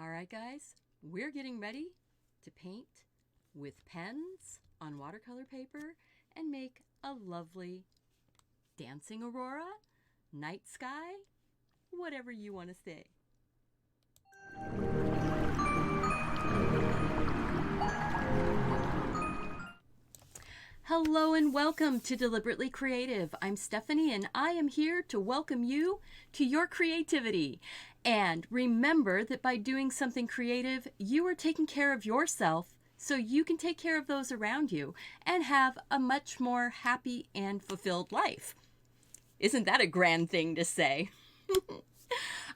All right, guys, we're getting ready to paint with pens on watercolor paper and make a lovely dancing aurora, night sky, whatever you want to say. Hello and welcome to Deliberately Creative. I'm Stephanie and I am here to welcome you to your creativity. And remember that by doing something creative, you are taking care of yourself so you can take care of those around you and have a much more happy and fulfilled life. Isn't that a grand thing to say?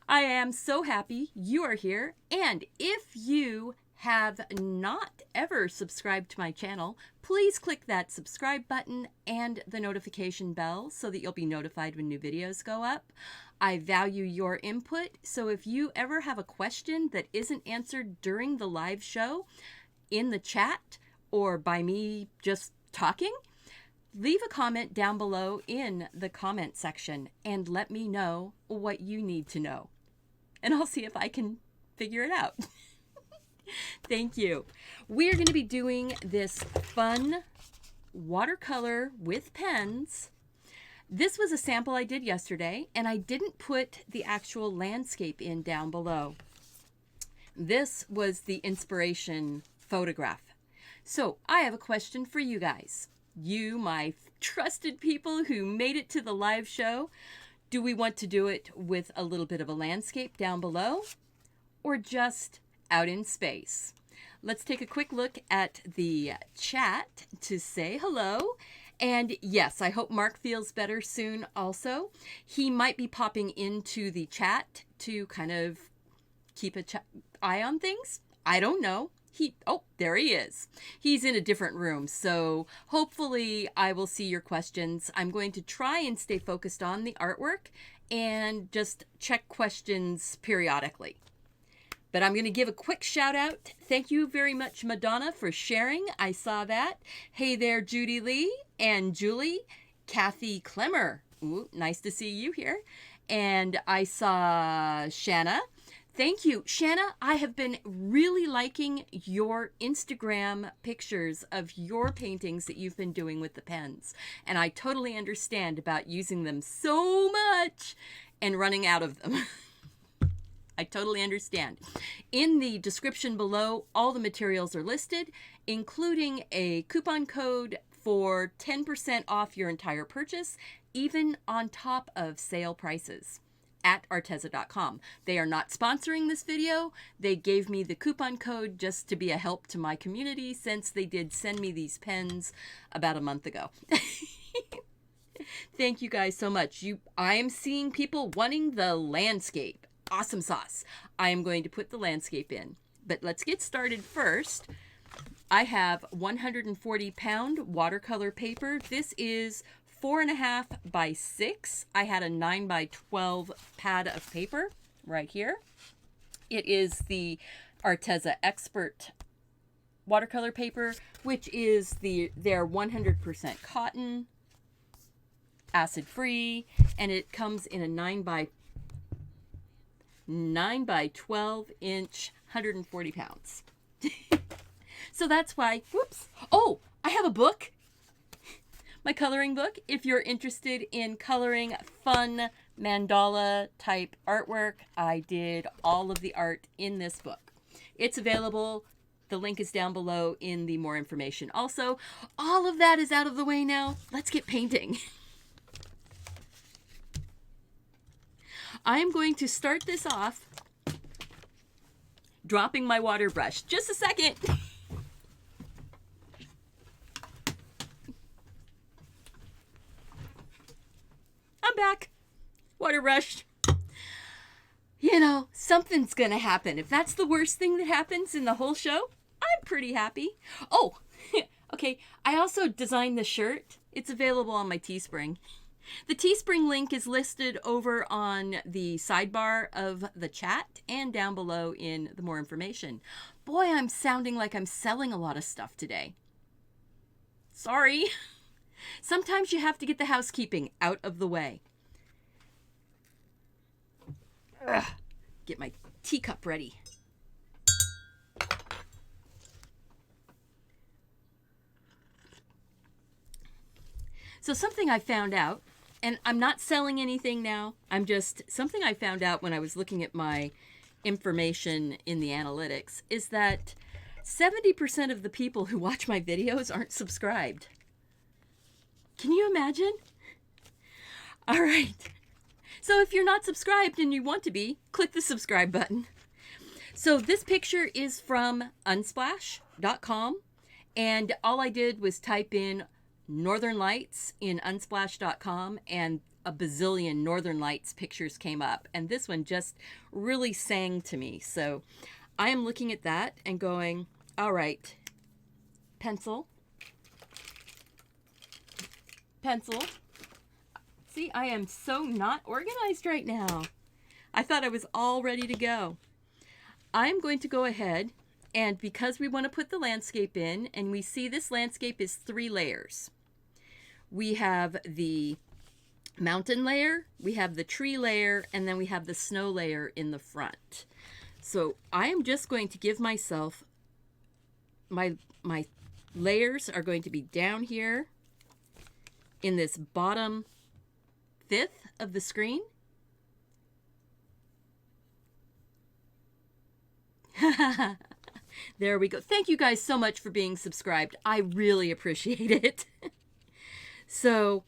I am so happy you are here, and if you have not ever subscribed to my channel, please click that subscribe button and the notification bell so that you'll be notified when new videos go up. I value your input, so if you ever have a question that isn't answered during the live show, in the chat, or by me just talking, leave a comment down below in the comment section and let me know what you need to know. And I'll see if I can figure it out. Thank you. We're going to be doing this fun watercolor with pens. This was a sample I did yesterday, and I didn't put the actual landscape in down below. This was the inspiration photograph. So I have a question for you guys. You, my trusted people who made it to the live show. Do we want to do it with a little bit of a landscape down below or just out in space? Let's take a quick look at the chat to say hello. And yes, I hope Mark feels better soon also. He might be popping into the chat to kind of keep an eye on things. I don't know. Oh, there he is. He's in a different room, so hopefully I will see your questions. I'm going to try and stay focused on the artwork and just check questions periodically. But I'm going to give a quick shout out. Thank you very much, Madonna, for sharing. I saw that. Hey there, Judy Lee and Julie. Kathy Clemmer. Ooh, nice to see you here. And I saw Shanna. Thank you. Shanna, I have been really liking your Instagram pictures of your paintings that you've been doing with the pens. And I totally understand about using them so much and running out of them. I totally understand. In the description below, all the materials are listed, including a coupon code for 10% off your entire purchase, even on top of sale prices at arteza.com. They are not sponsoring this video. They gave me the coupon code just to be a help to my community since they did send me these pens about a month ago. Thank you guys so much. I am seeing people wanting the landscape. Awesome sauce. I am going to put the landscape in, but let's get started first. I have 140-pound watercolor paper. This is 4.5 by 6. I had a 9 by 12 pad of paper right here. It is the Arteza Expert watercolor paper, which is their 100% cotton, acid-free, and it comes in a 9 by 12 inch, 140 pounds. So that's why, whoops. Oh, I have a book. My coloring book. If you're interested in coloring fun mandala type artwork, I did all of the art in this book. It's available. The link is down below in the more information. Also, all of that is out of the way now. Let's get painting. I am going to start this off dropping my water brush. Just a second. I'm back. Water brush. You know, something's going to happen. If that's the worst thing that happens in the whole show, I'm pretty happy. Oh, okay. I also designed the shirt. It's available on my Teespring. The Teespring link is listed over on the sidebar of the chat and down below in the more information. Boy, I'm sounding like I'm selling a lot of stuff today. Sorry. Sometimes you have to get the housekeeping out of the way. Ugh. Get my teacup ready. So something I found out, and I'm not selling anything now, something I found out when I was looking at my information in the analytics is that 70% of the people who watch my videos aren't subscribed. Can you imagine? All right. So if you're not subscribed and you want to be, click the subscribe button. So this picture is from unsplash.com, and all I did was type in Northern Lights in unsplash.com, and a bazillion Northern Lights pictures came up, and this one just really sang to me. So I am looking at that and going, all right, pencil. See, I am so not organized right now. I thought I was all ready to go. I'm going to go ahead, and because we want to put the landscape in, and we see this landscape is 3 layers. We have the mountain layer, we have the tree layer, and then we have the snow layer in the front. So I am just going to give myself, my layers are going to be down here in this bottom 1/5 of the screen. There we go. Thank you guys so much for being subscribed. I really appreciate it. So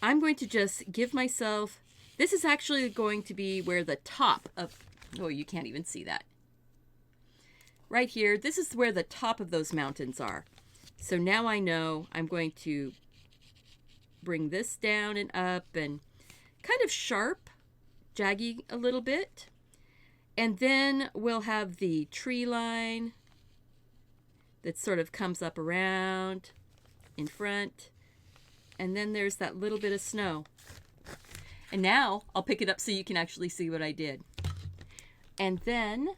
I'm going to just give myself, this is actually going to be where the top of, oh, you can't even see that. Right here, this is where the top of those mountains are. So now I know I'm going to bring this down and up and kind of sharp, jaggy a little bit. And then we'll have the tree line that sort of comes up around in front. And then there's that little bit of snow. And now I'll pick it up so you can actually see what I did. And then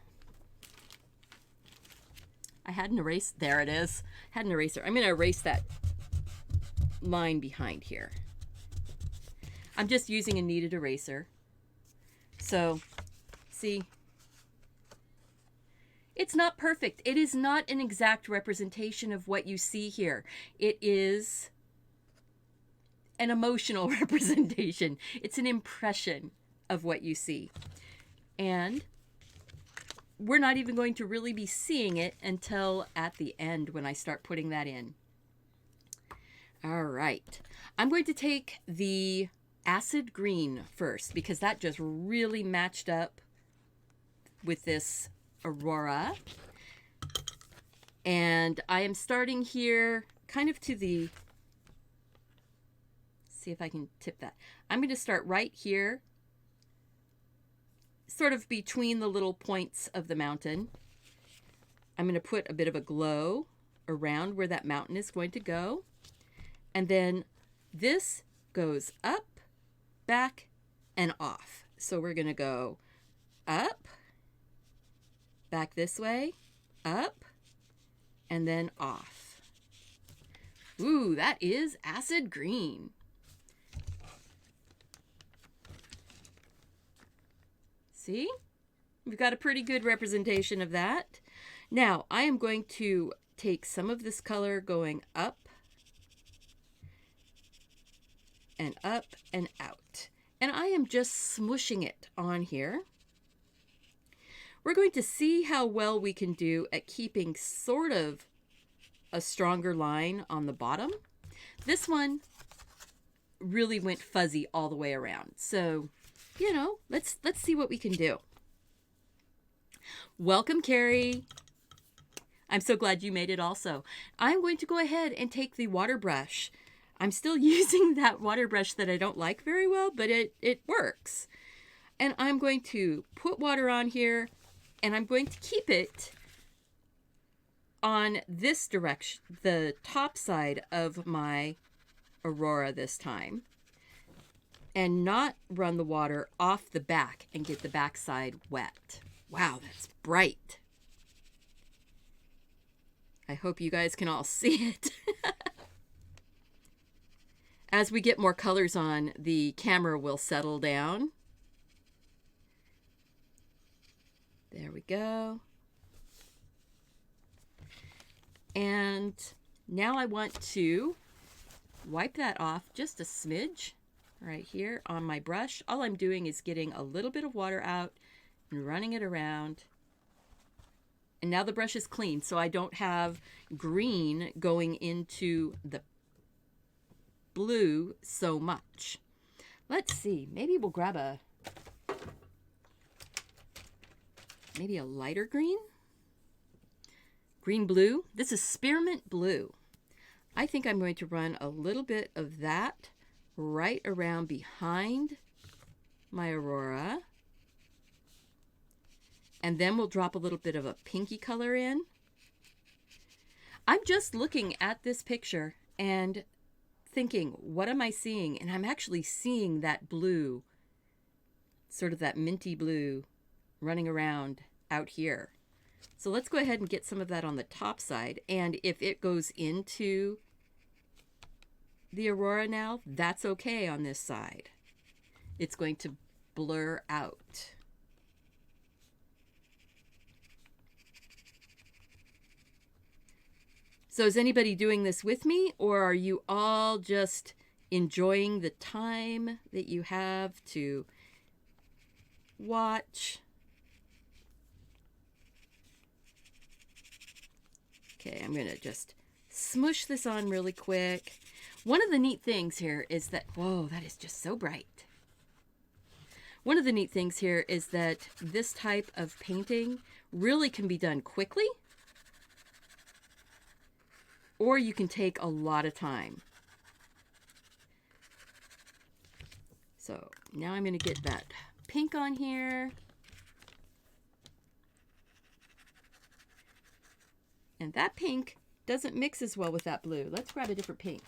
I had an eraser. There it is. I had an eraser. I'm going to erase that line behind here. I'm just using a kneaded eraser. So, see, it's not perfect. It is not an exact representation of what you see here. It is an emotional representation. It's an impression of what you see. And we're not even going to really be seeing it until at the end when I start putting that in. All right. I'm going to take the acid green first because that just really matched up with this aurora. And I am starting here kind of to the, see if I can tip that. I'm going to start right here, sort of between the little points of the mountain. I'm going to put a bit of a glow around where that mountain is going to go. And then this goes up, back, and off. So we're going to go up, back this way, up, and then off. Ooh, that is acid green. See? We've got a pretty good representation of that. Now, I am going to take some of this color going up and up and out. And I am just smushing it on here. We're going to see how well we can do at keeping sort of a stronger line on the bottom. This one really went fuzzy all the way around. So, you know, let's see what we can do. Welcome, Carrie. I'm so glad you made it also. I'm going to go ahead and take the water brush. I'm still using that water brush that I don't like very well, but it works. And I'm going to put water on here, and I'm going to keep it on this direction, the top side of my aurora this time, and not run the water off the back and get the back side wet. Wow, that's bright. I hope you guys can all see it. As we get more colors on, the camera will settle down. There we go. And now I want to wipe that off just a smidge right here on my brush. All I'm doing is getting a little bit of water out and running it around. And now the brush is clean, so I don't have green going into the blue so much. Let's see, maybe we'll grab maybe a lighter green? Green blue. This is spearmint blue. I think I'm going to run a little bit of that right around behind my aurora. And then we'll drop a little bit of a pinky color in. I'm just looking at this picture and thinking, what am I seeing? And I'm actually seeing that blue, sort of that minty blue, running around out here. So let's go ahead and get some of that on the top side. And if it goes into the aurora now, that's okay on this side. It's going to blur out. So is anybody doing this with me, or are you all just enjoying the time that you have to watch? Okay, I'm going to just smush this on really quick. One of the neat things here is that, whoa, that is just so bright. One of the neat things here is that this type of painting really can be done quickly, or you can take a lot of time. So now I'm going to get that pink on here. And that pink doesn't mix as well with that blue. Let's grab a different pink.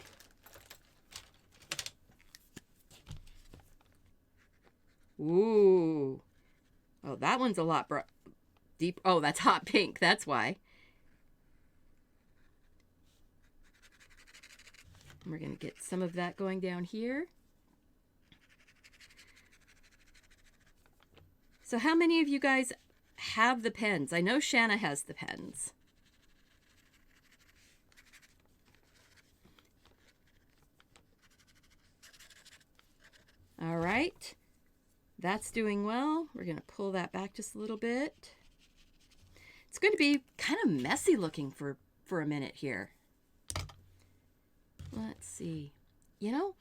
Ooh. Oh, that one's a lot deep. Oh, that's hot pink. That's why. And we're going to get some of that going down here. So how many of you guys have the pens? I know Shanna has the pens. All right. That's doing well. We're going to pull that back just a little bit. It's going to be kind of messy looking for a minute here. Let's see. You know,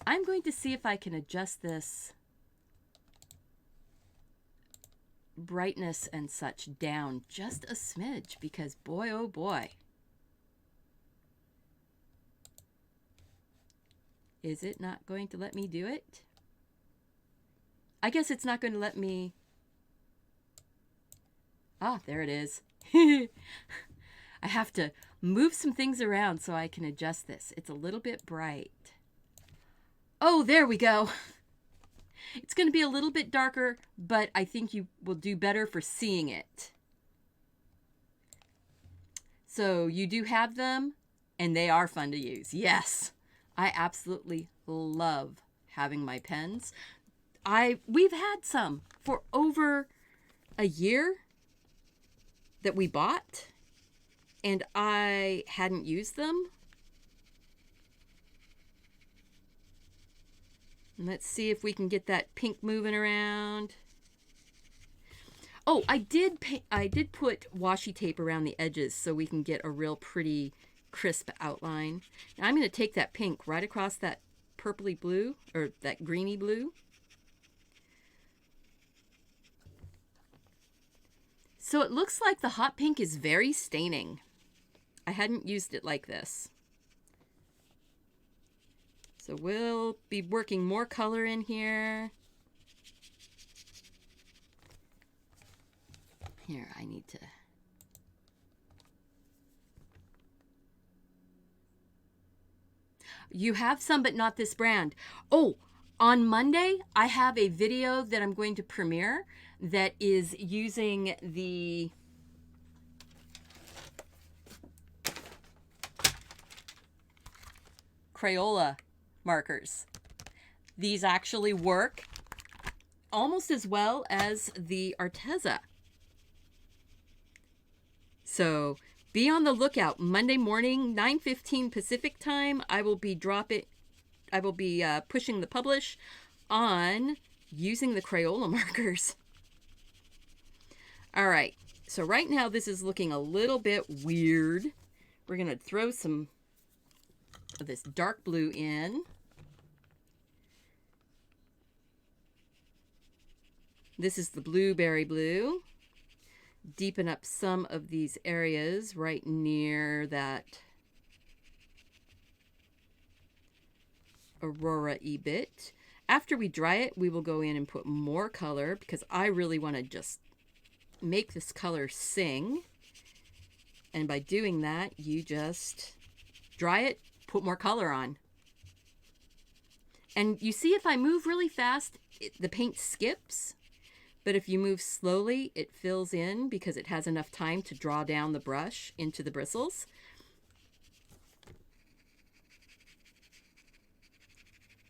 I'm going to see if I can adjust this brightness and such down just a smidge, because boy, oh boy. Is it not going to let me do it? I guess it's not going to let me. Ah, there it is. I have to move some things around so I can adjust this. It's a little bit bright. Oh, there we go. It's going to be a little bit darker, but I think you will do better for seeing it. So you do have them, and they are fun to use. Yes, I absolutely love having my pens. We've had some for over a year that we bought, and I hadn't used them. And let's see if we can get that pink moving around. Oh, I did put washi tape around the edges so we can get a real pretty crisp outline. Now I'm going to take that pink right across that purpley blue, or that greeny blue. So it looks like the hot pink is very staining. I hadn't used it like this. So we'll be working more color in here. Here, I need to. You have some, but not this brand. Oh, on Monday, I have a video that I'm going to premiere that is using the Crayola markers. These actually work almost as well as the Arteza. So be on the lookout. Monday morning, 9:15 Pacific time, I will be pushing the publish on using the Crayola markers. All right, so right now this is looking a little bit weird. We're going to throw some of this dark blue in. This is the blueberry blue. Deepen up some of these areas right near that aurora-y bit. After we dry it, we will go in and put more color because I really want to just make this color sing. And by doing that, you just dry it, put more color on. And you see, if I move really fast, the paint skips. But if you move slowly, it fills in because it has enough time to draw down the brush into the bristles.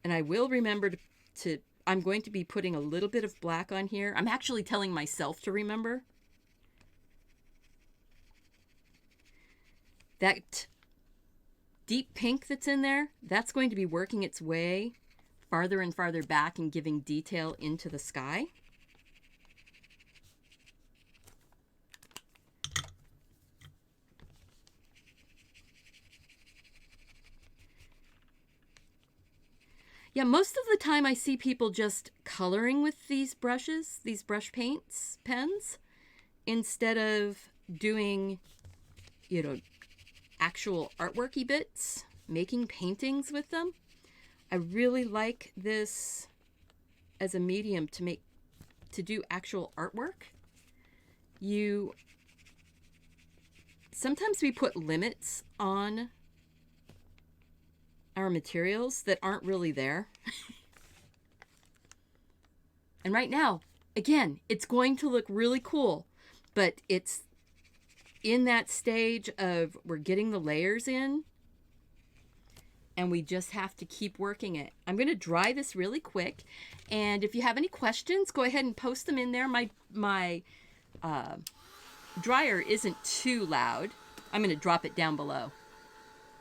And I will remember I'm going to be putting a little bit of black on here. I'm actually telling myself to remember. That deep pink that's in there, that's going to be working its way farther and farther back and giving detail into the sky. Yeah, most of the time I see people just coloring with these brushes, these brush pens, instead of doing, actual artworky bits, making paintings with them. I really like this as a medium to do actual artwork. Sometimes we put limits on our materials that aren't really there. And right now, again, it's going to look really cool, but it's in that stage of we're getting the layers in and we just have to keep working it. I'm going to dry this really quick, and if you have any questions, go ahead and post them in there. My dryer isn't too loud. I'm going to drop it down below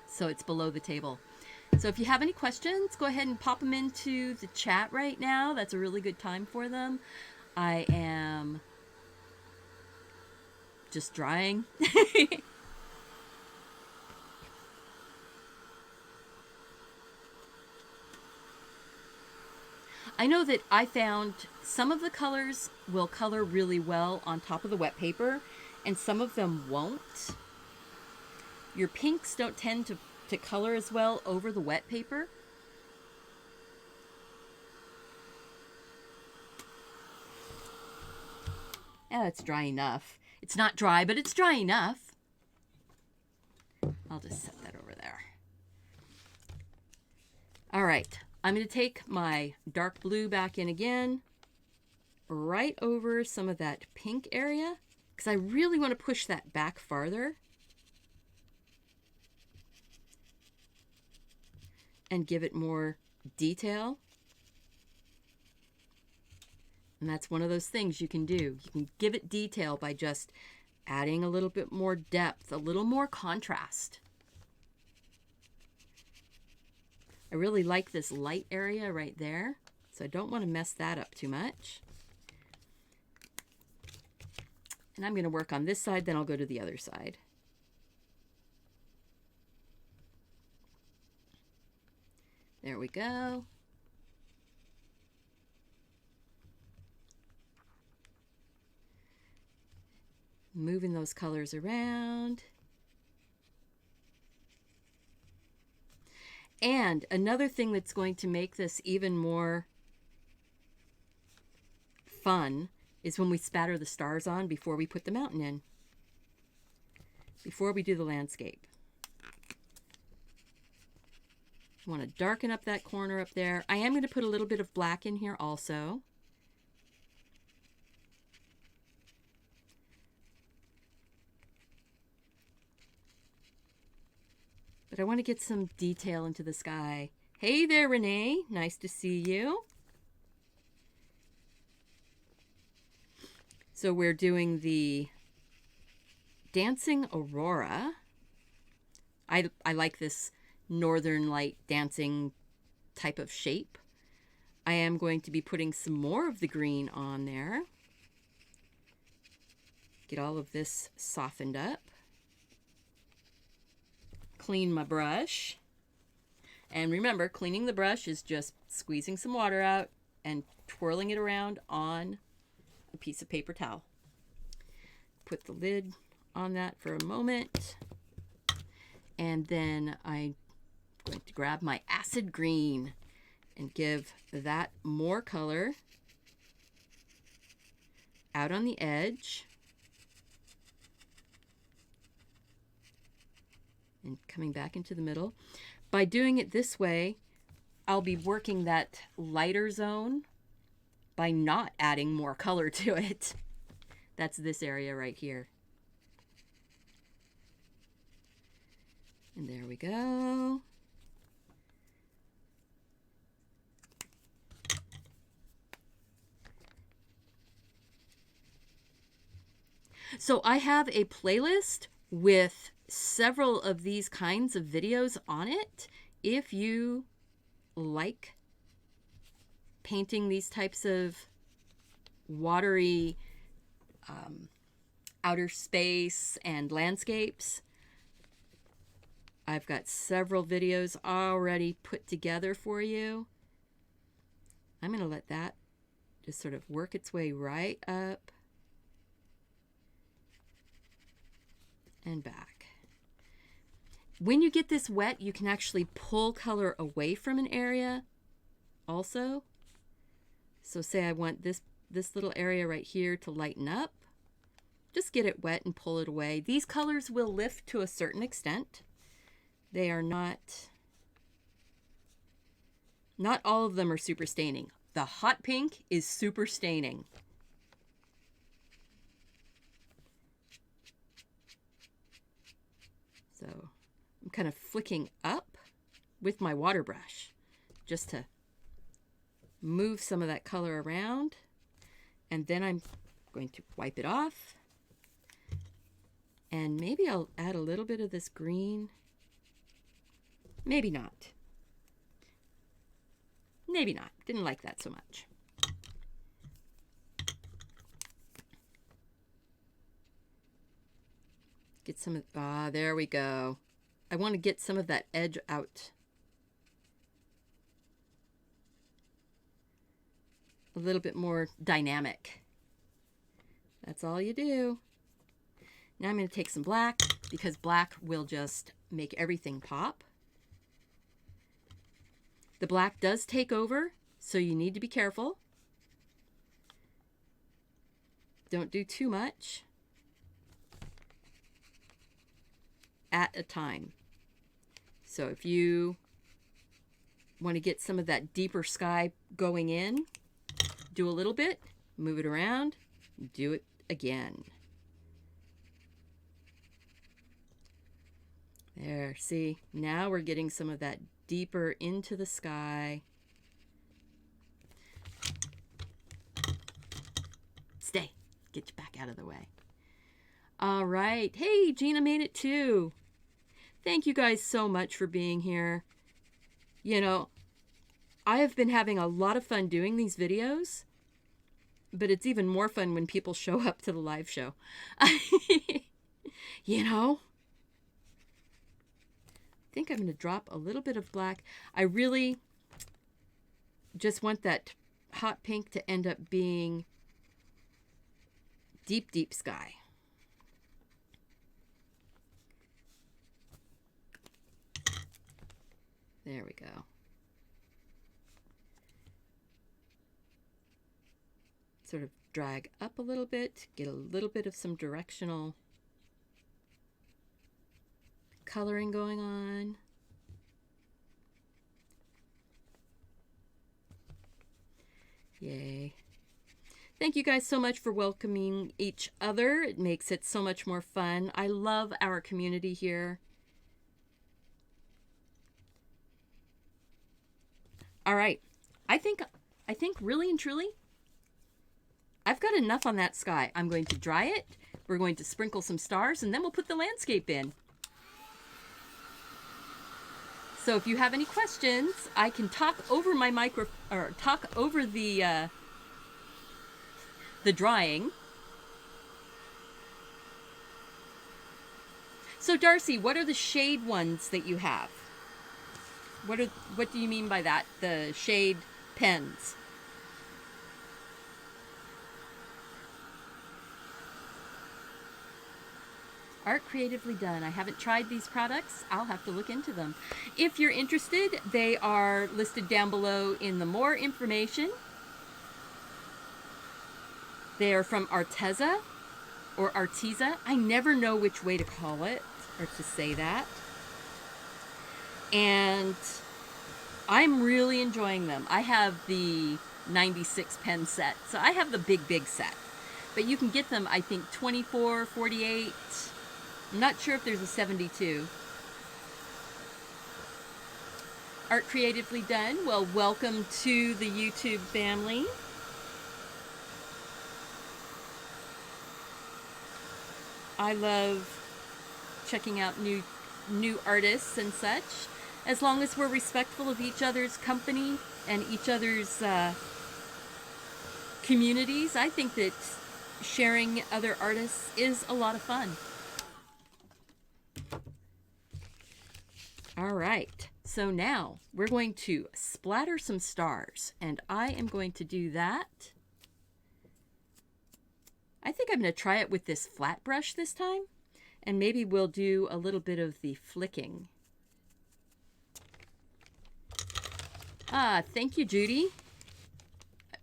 so it's below the table. So if you have any questions, go ahead and pop them into the chat right now. That's a really good time for them. I am just drying. I know that I found some of the colors will color really well on top of the wet paper, and some of them won't. Your pinks don't tend to color as well over the wet paper. Yeah, it's dry enough. It's not dry, but it's dry enough. I'll just set that over there. All right, I'm going to take my dark blue back in again, right over some of that pink area, because I really want to push that back farther and give it more detail. And that's one of those things you can do. You can give it detail by just adding a little bit more depth, a little more contrast. I really like this light area right there, so I don't want to mess that up too much. And I'm going to work on this side, then I'll go to the other side. There we go. Moving those colors around. And another thing that's going to make this even more fun is when we spatter the stars on before we put the mountain in, before we do the landscape. I want to darken up that corner up there. I am going to put a little bit of black in here also. But I want to get some detail into the sky. Hey there, Renee. Nice to see you. So we're doing the Dancing Aurora. I like this northern light dancing type of shape. I am going to be putting some more of the green on there. Get all of this softened up. Clean my brush. And remember, cleaning the brush is just squeezing some water out and twirling it around on a piece of paper towel. Put the lid on that for a moment. And then I'm going to grab my acid green and give that more color out on the edge. And coming back into the middle. By doing it this way, I'll be working that lighter zone by not adding more color to it. That's this area right here. And there we go. So I have a playlist with several of these kinds of videos on it. If you like painting these types of watery outer space and landscapes, I've got several videos already put together for you. I'm going to let that just sort of work its way right up and back. When you get this wet, you can actually pull color away from an area also. So say I want this little area right here to lighten up. Just get it wet and pull it away. These colors will lift to a certain extent. They are not all of them are super staining. The hot pink is super staining. So I'm kind of flicking up with my water brush just to move some of that color around. And then I'm going to wipe it off. And maybe I'll add a little bit of this green. Maybe not. Maybe not. Didn't like that so much. Get some of, there we go. I want to get some of that edge out. A little bit more dynamic. That's all you do. Now I'm going to take some black because black will just make everything pop. The black does take over, so you need to be careful. Don't do too much at a time. So if you want to get some of that deeper sky going in, do a little bit, move it around, do it again. There, see, now we're getting some of that deeper into the sky. Stay. Get you back out of the way. All right. Hey, Gina made it too. Thank you guys so much for being here. You know, I have been having a lot of fun doing these videos, but it's even more fun when people show up to the live show. You know? I think I'm going to drop a little bit of black. I really just want that hot pink to end up being deep, deep sky. There we go. Sort of drag up a little bit, get a little bit of some directional coloring going on. Yay. Thank you guys so much for welcoming each other. It makes it so much more fun. I love our community here. All right. I think really and truly, I've got enough on that sky. I'm going to dry it. We're going to sprinkle some stars, and then we'll put the landscape in. So if you have any questions, I can talk over my talk over the drying. So Darcy, what are the shade ones that you have? What do you mean by that? The shade pens? Art Creatively Done. I haven't tried these products. I'll have to look into them. If you're interested, they are listed down below in the more information. They are from Arteza or Arteza. I never know which way to call it or to say that. And I'm really enjoying them. I have the 96 pen set, so I have the big set. But you can get them, I think, 24, 48. I'm not sure if there's a 72. Art Creatively Done. Well, welcome to the YouTube family. I love checking out new artists and such. As long as we're respectful of each other's company and each other's communities, I think that sharing other artists is a lot of fun. All right, so now we're going to splatter some stars, and I am going to do that. I think I'm going to try it with this flat brush this time, and maybe we'll do a little bit of the flicking. Thank you, Judy.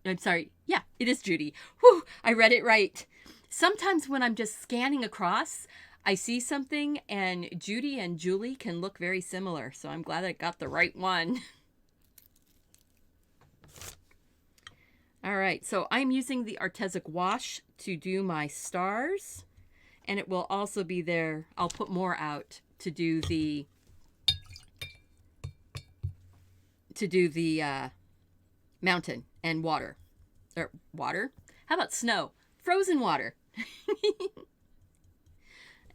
I'm sorry. Yeah, it is Judy. Whew, I read it right. Sometimes when I'm just scanning across, I see something, and Judy and Julie can look very similar, so I'm glad I got the right one. All right, so I'm using the Arteza wash to do my stars, and it will also be there. I'll put more out to do the mountain and water. Or water? How about snow? Frozen water.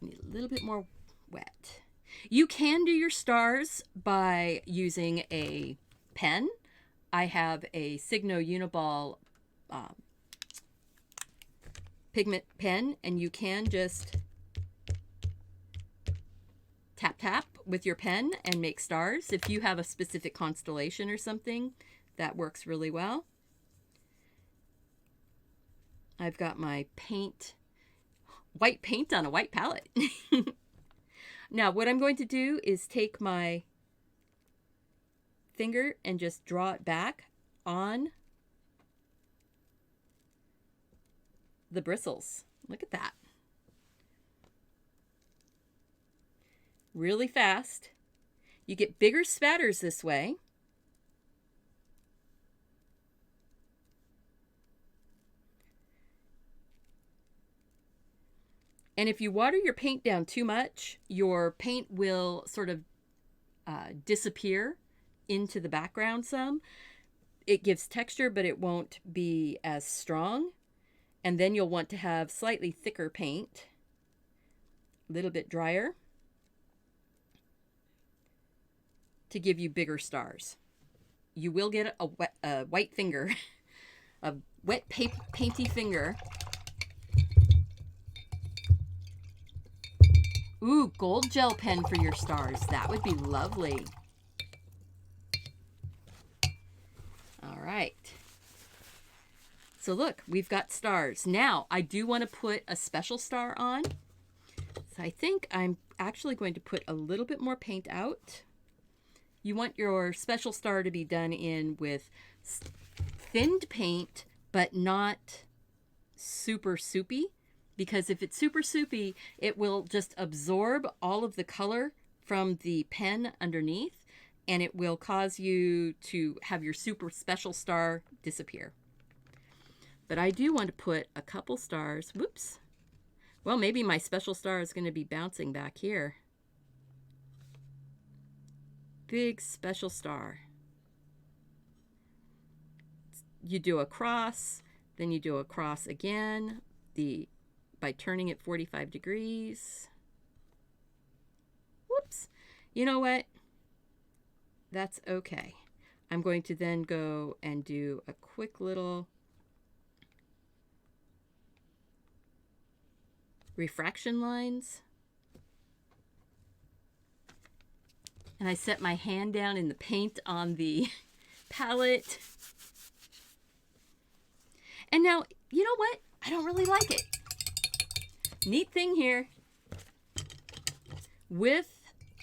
I need a little bit more wet. You can do your stars by using a pen. I have a Signo Uniball pigment pen, and you can just tap with your pen and make stars. If you have a specific constellation or something, that works really well. I've got my paint, white paint on a white palette. Now what I'm going to do is take my finger and just draw it back on the bristles. Look at that. Really fast. You get bigger spatters this way. And if you water your paint down too much, your paint will sort of disappear into the background some. It gives texture, but it won't be as strong. And then you'll want to have slightly thicker paint, a little bit drier, to give you bigger stars. You will get a white finger, a wet painty finger. Ooh, gold gel pen for your stars. That would be lovely. All right. So look, we've got stars. Now, I do want to put a special star on. So I think I'm actually going to put a little bit more paint out. You want your special star to be done in with thinned paint, but not super soupy. Because if it's super soupy, it will just absorb all of the color from the pen underneath, and it will cause you to have your super special star disappear. But I do want to put a couple stars. Whoops. Well, maybe my special star is going to be bouncing back here. Big special star. You do a cross, then you do a cross again. The by turning it 45 degrees. Whoops. You know what? That's okay. I'm going to then go and do a quick little refraction lines. And I set my hand down in the paint on the palette. And now, you know what? I don't really like it. Neat thing here. With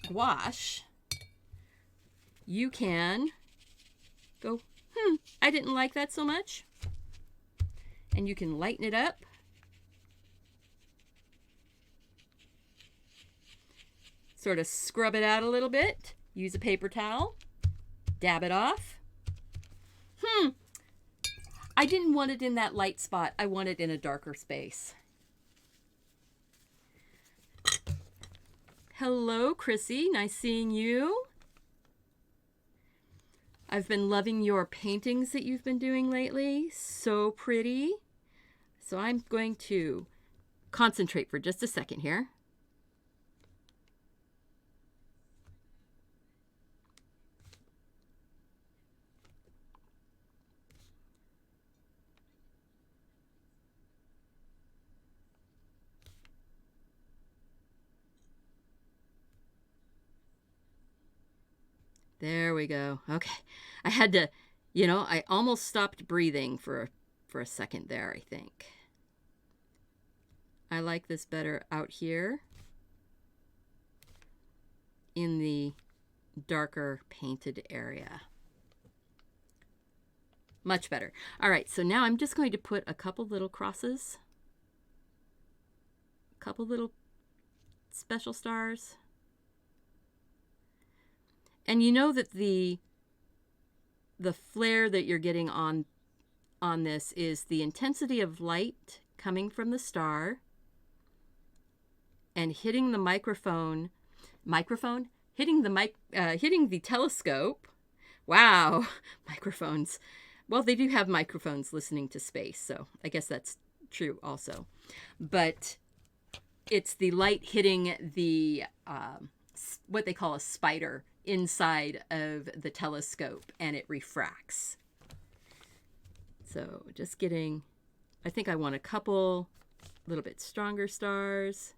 gouache, you can go, I didn't like that so much. And you can lighten it up. Sort of scrub it out a little bit. Use a paper towel. Dab it off. I didn't want it in that light spot. I want it in a darker space. Hello, Chrissy. Nice seeing you. I've been loving your paintings that you've been doing lately. So pretty. So I'm going to concentrate for just a second here. There we go. Okay. I had to, I almost stopped breathing for a second there, I think. I like this better out here in the darker painted area. Much better. All right, so now I'm just going to put a couple little crosses, a couple little special stars. And you know that the flare that you're getting on this is the intensity of light coming from the star and hitting the hitting the telescope. Wow, microphones. Well, they do have microphones listening to space, so I guess that's true also. But it's the light hitting the what they call a spider inside of the telescope, and it refracts. So just getting, I think I want a couple little bit stronger stars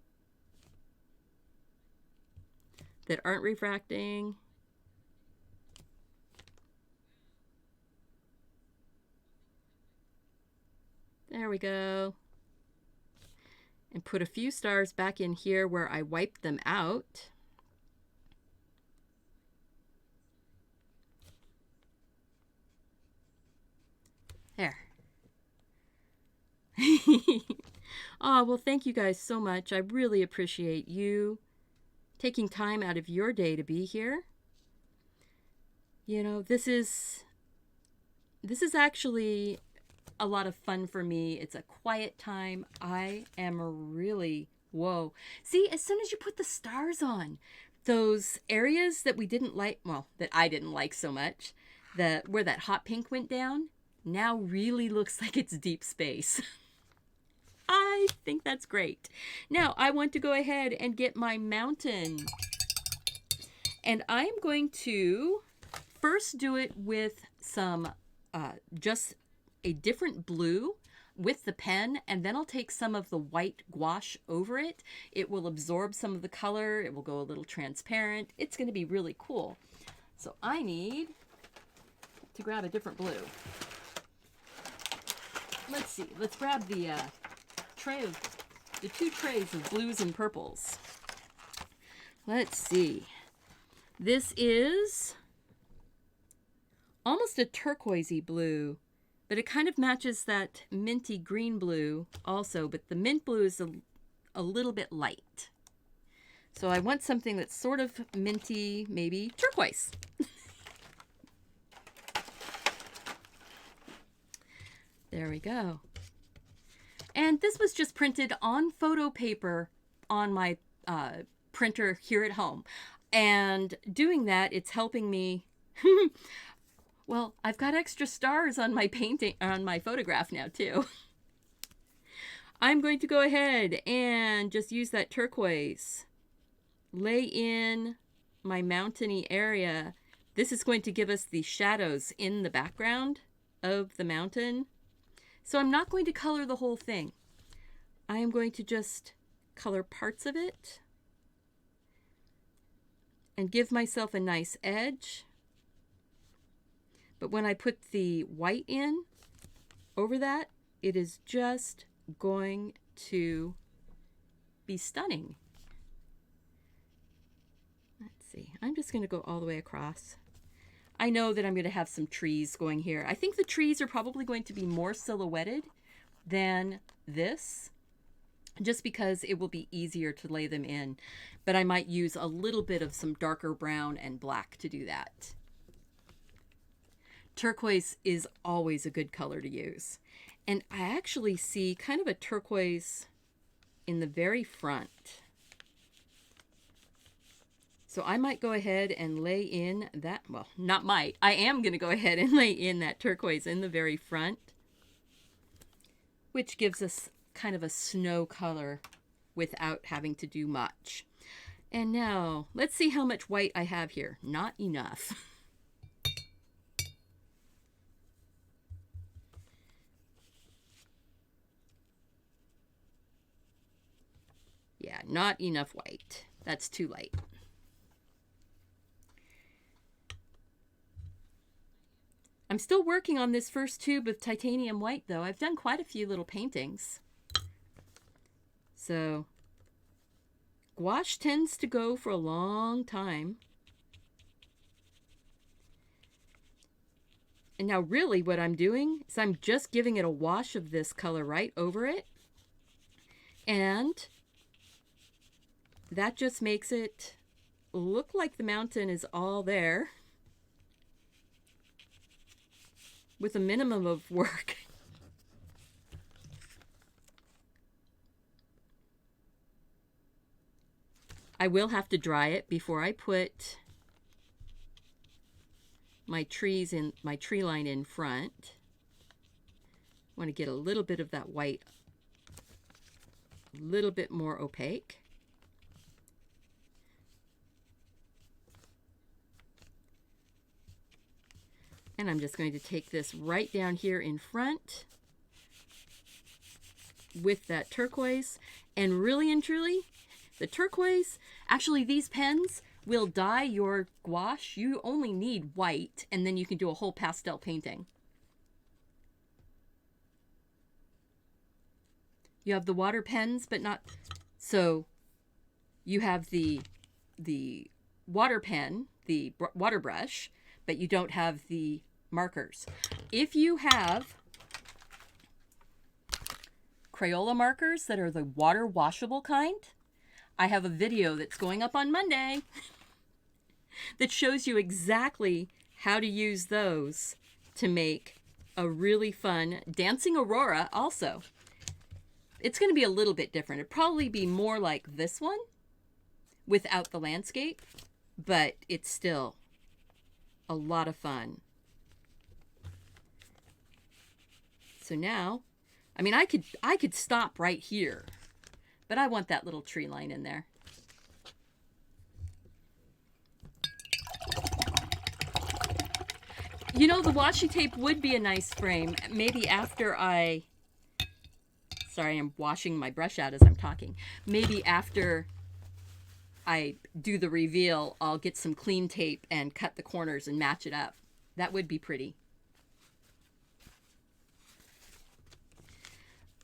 that aren't refracting. There we go. And put a few stars back in here where I wiped them out. There. Oh, well, thank you guys so much. I really appreciate you taking time out of your day to be here. This is actually a lot of fun for me. It's a quiet time. I am really, whoa. See, as soon as you put the stars on, those areas that we didn't like, well, that I didn't like so much, where that hot pink went down, now really looks like it's deep space. I think that's great. Now I want to go ahead and get my mountain. And I'm going to first do it with some, just a different blue with the pen, and then I'll take some of the white gouache over it. It will absorb some of the color. It will go a little transparent. It's going to be really cool. So I need to grab a different blue. Let's see. Let's grab the two trays of blues and purples. Let's see. This is almost a turquoisey blue, but it kind of matches that minty green blue also, but the mint blue is a little bit light. So I want something that's sort of minty, maybe turquoise. There we go. And this was just printed on photo paper on my printer here at home. And doing that, it's helping me. Well, I've got extra stars on my painting, on my photograph now too. I'm going to go ahead and just use that turquoise. Lay in my mountainy area. This is going to give us the shadows in the background of the mountain. So I'm not going to color the whole thing. I am going to just color parts of it and give myself a nice edge. But when I put the white in over that, it is just going to be stunning. Let's see, I'm just going to go all the way across. I know that I'm going to have some trees going here. I think the trees are probably going to be more silhouetted than this, just because it will be easier to lay them in. But I might use a little bit of some darker brown and black to do that. Turquoise is always a good color to use. And I actually see kind of a turquoise in the very front. So I might go ahead and lay in that, well, not might, I am going to go ahead and lay in that turquoise in the very front, which gives us kind of a snow color without having to do much. And now let's see how much white I have here. Not enough. Yeah, not enough white. That's too light. I'm still working on this first tube of titanium white, though. I've done quite a few little paintings. So, gouache tends to go for a long time. And now really what I'm doing is I'm just giving it a wash of this color right over it. And that just makes it look like the mountain is all there with a minimum of work. I will have to dry it before I put my trees in, my tree line in front. I want to get a little bit of that white, a little bit more opaque. And I'm just going to take this right down here in front with that turquoise. And really and truly, the turquoise, actually these pens will dye your gouache. You only need white, and then you can do a whole pastel painting. You have the water pens, but not, so you have the water pen, the water brush, but you don't have the markers. If you have Crayola markers that are the water washable kind, I have a video that's going up on Monday that shows you exactly how to use those to make a really fun dancing aurora also. It's going to be a little bit different. It'd probably be more like this one without the landscape, but it's still a lot of fun. So now, I mean, I could stop right here, but I want that little tree line in there. You know, the washi tape would be a nice frame. Maybe after sorry, I'm washing my brush out as I'm talking. Maybe after I do the reveal, I'll get some clean tape and cut the corners and match it up. That would be pretty.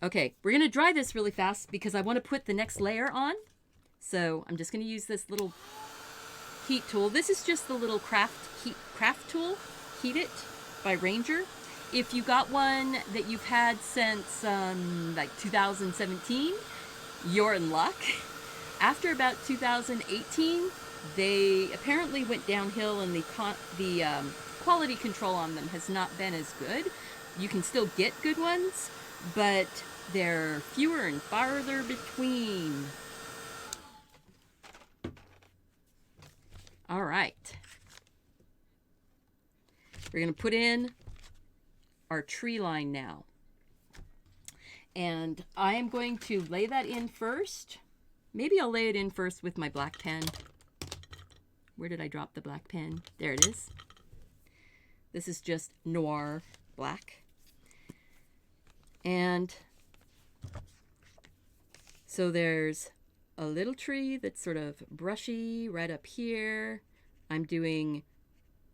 Okay, we're going to dry this really fast because I want to put the next layer on. So I'm just going to use this little heat tool. This is just the little craft tool, Heat It by Ranger. If you got one that you've had since like 2017, you're in luck. After about 2018, they apparently went downhill, and the quality control on them has not been as good. You can still get good ones, but they're fewer and farther between. All right. We're going to put in our tree line now. And I am going to lay that in first. Maybe I'll lay it in first with my black pen. Where did I drop the black pen? There it is. This is just noir black. And so there's a little tree that's sort of brushy right up here. I'm doing,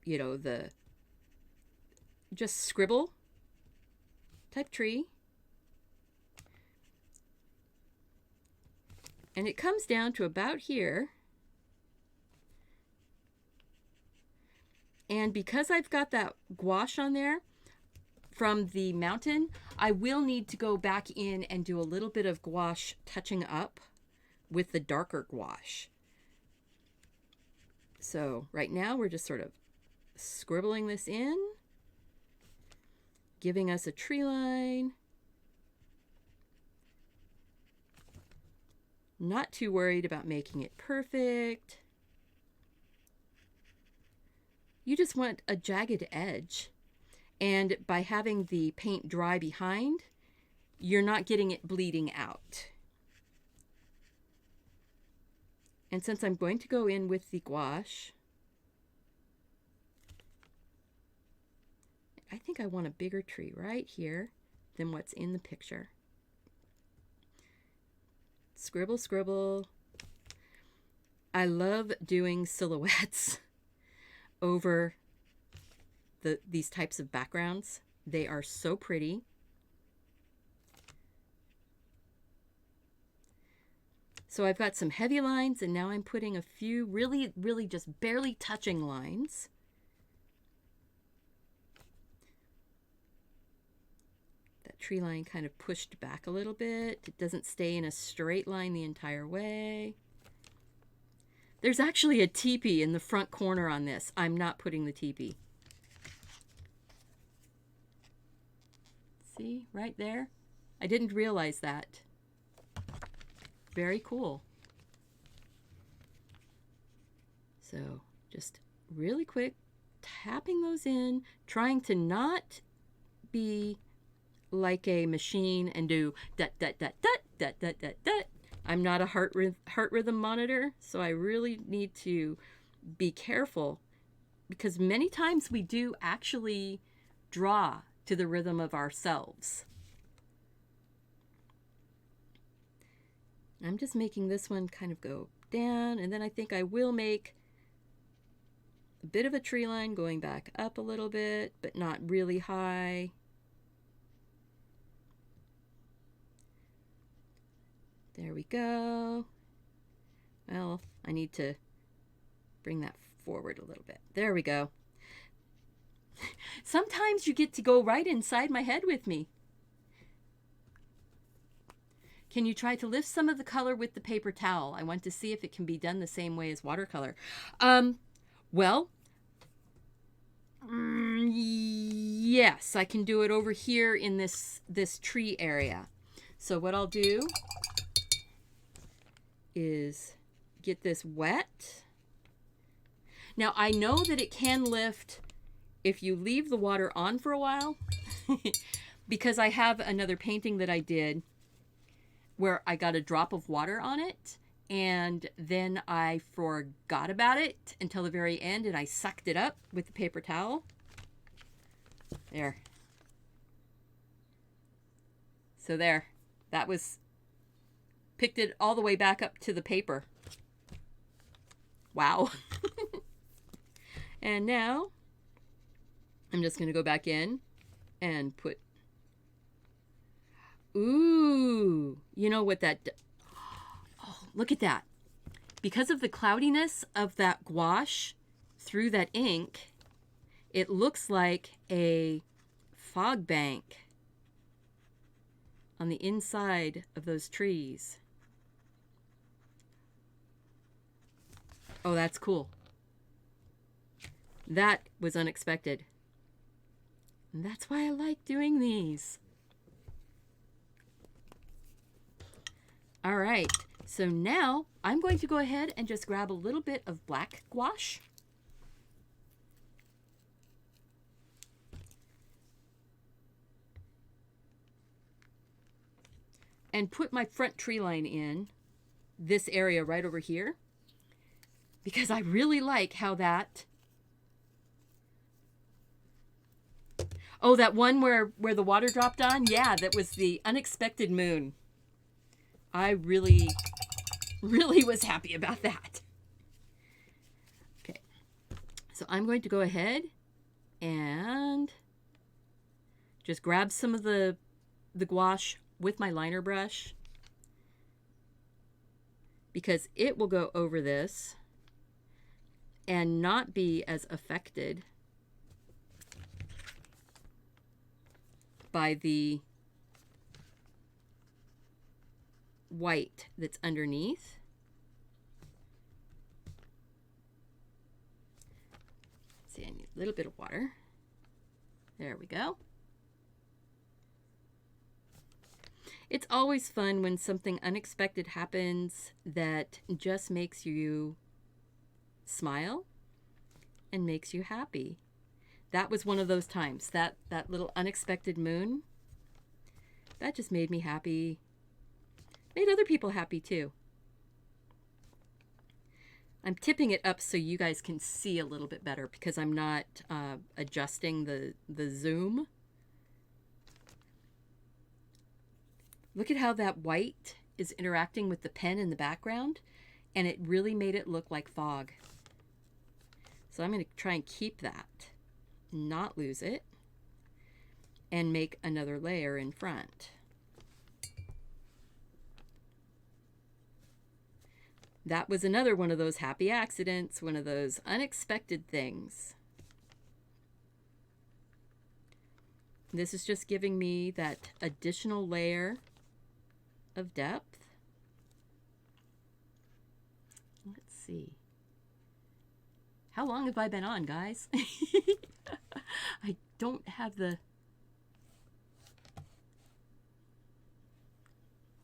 you know, the just scribble type tree. And it comes down to about here. And because I've got that gouache on there from the mountain, I will need to go back in and do a little bit of gouache touching up with the darker gouache. So right now we're just sort of scribbling this in, giving us a tree line. Not too worried about making it perfect. You just want a jagged edge. And by having the paint dry behind, you're not getting it bleeding out. And since I'm going to go in with the gouache, I think I want a bigger tree right here than what's in the picture. Scribble, scribble. I love doing silhouettes over these types of backgrounds. They are so pretty. So I've got some heavy lines, and now I'm putting a few really, really just barely touching lines. That tree line kind of pushed back a little bit. It doesn't stay in a straight line the entire way. There's actually a teepee in the front corner on this. I'm not putting the teepee. See, right there? I didn't realize that. Very cool. So just really quick, tapping those in, trying to not be like a machine and do dut dut dut dut dut dut dut dut. I'm not a heart rhythm monitor, so I really need to be careful, because many times we do actually draw to the rhythm of ourselves. I'm just making this one kind of go down, and then I think I will make a bit of a tree line going back up a little bit, but not really high. There we go. Well, I need to bring that forward a little bit. There we go. Sometimes you get to go right inside my head with me. Can you try to lift some of the color with the paper towel? I want to see if it can be done the same way as watercolor. Yes, I can do it over here in this tree area. So what I'll do is get this wet. Now I know that it can lift if you leave the water on for a while, because I have another painting that I did where I got a drop of water on it, and then I forgot about it until the very end, and I sucked it up with the paper towel. There. So there. That was, picked it all the way back up to the paper. Wow. And now I'm just going to go back in and put, ooh, you know what that, oh, look at that. Because of the cloudiness of that gouache through that ink, it looks like a fog bank on the inside of those trees. Oh, that's cool. That was unexpected. And that's why I like doing these. All right, so now I'm going to go ahead and just grab a little bit of black gouache. and put my front tree line in this area right over here, because I really like how that, oh, that one where the water dropped on, yeah, that was the unexpected moon. I really was happy about that. Okay, so I'm going to go ahead and just grab some of the gouache with my liner brush, because it will go over this and not be as affected by the white that's underneath. See, I need a little bit of water. There we go. It's always fun when something unexpected happens that just makes you smile and makes you happy. That was one of those times. That little unexpected moon, that just made me happy. Made other people happy too. I'm tipping it up so you guys can see a little bit better, because I'm not adjusting the zoom. Look at how that white is interacting with the pen in the background, and it really made it look like fog. So I'm going to try and keep that, not lose it, and make another layer in front. That was another one of those happy accidents, one of those unexpected things. This is just giving me that additional layer of depth. Let's see. How long have I been on, guys? I don't have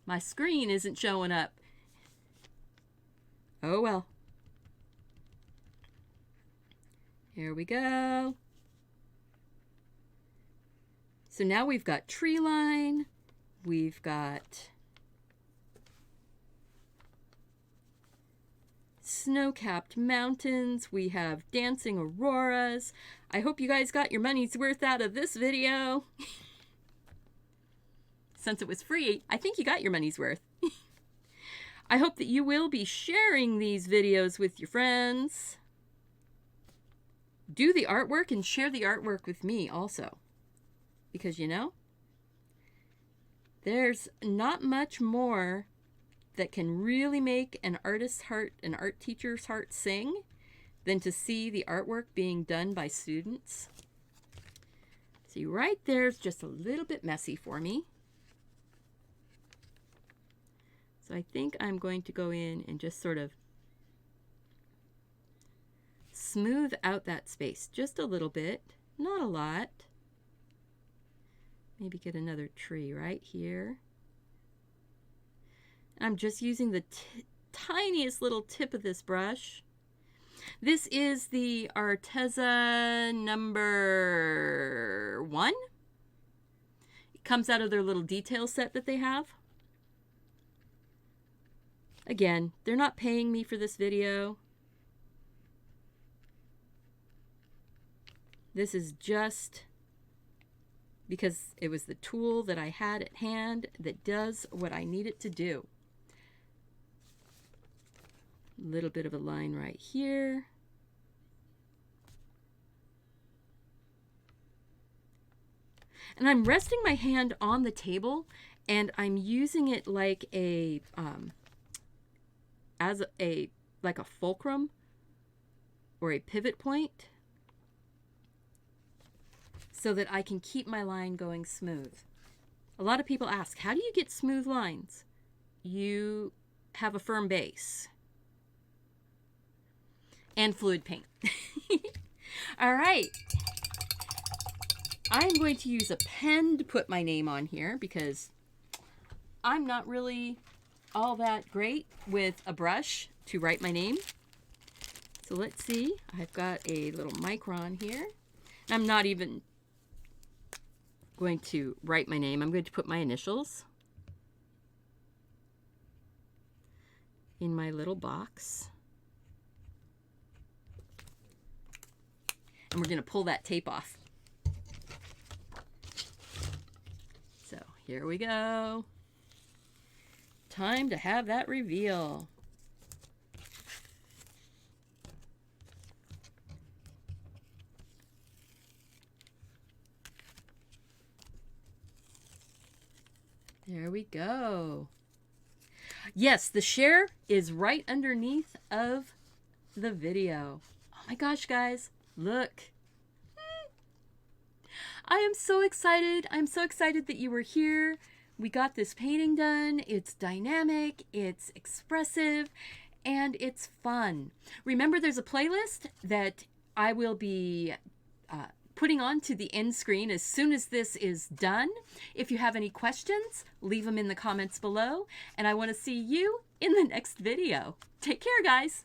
my screen isn't showing up. Oh well. Here we go. So now we've got tree line, we've got snow-capped mountains, we have dancing auroras. I hope you guys got your money's worth out of this video. Since it was free, I think you got your money's worth. I hope that you will be sharing these videos with your friends. Do the artwork and share the artwork with me also. Because, you know, there's not much more that can really make an artist's heart, an art teacher's heart sing, than to see the artwork being done by students. See, right there's just a little bit messy for me. So I think I'm going to go in and just sort of smooth out that space just a little bit, not a lot. Maybe get another tree right here. I'm just using the tiniest little tip of this brush. This is the Arteza number 1. It comes out of their little detail set that they have. Again, they're not paying me for this video. This is just because it was the tool that I had at hand that does what I need it to do. A little bit of a line right here. And I'm resting my hand on the table, and I'm using it like a like a fulcrum or a pivot point, so that I can keep my line going smooth. A lot of people ask, how do you get smooth lines? You have a firm base and fluid paint. All right. I'm going to use a pen to put my name on here, because I'm not really all that great with a brush to write my name. So let's see. I've got a little micron here. I'm not even going to write my name. I'm going to put my initials. in my little box. And we're going to pull that tape off. So here we go. Time to have that reveal. There we go. Yes, the share is right underneath of the video. Oh my gosh, guys, look. I am so excited. I'm so excited that you were here. We got this painting done. It's dynamic, it's expressive, and it's fun. Remember, there's a playlist that I will be putting on to the end screen as soon as this is done. If you have any questions, leave them in the comments below, and I want to see you in the next video. Take care, guys.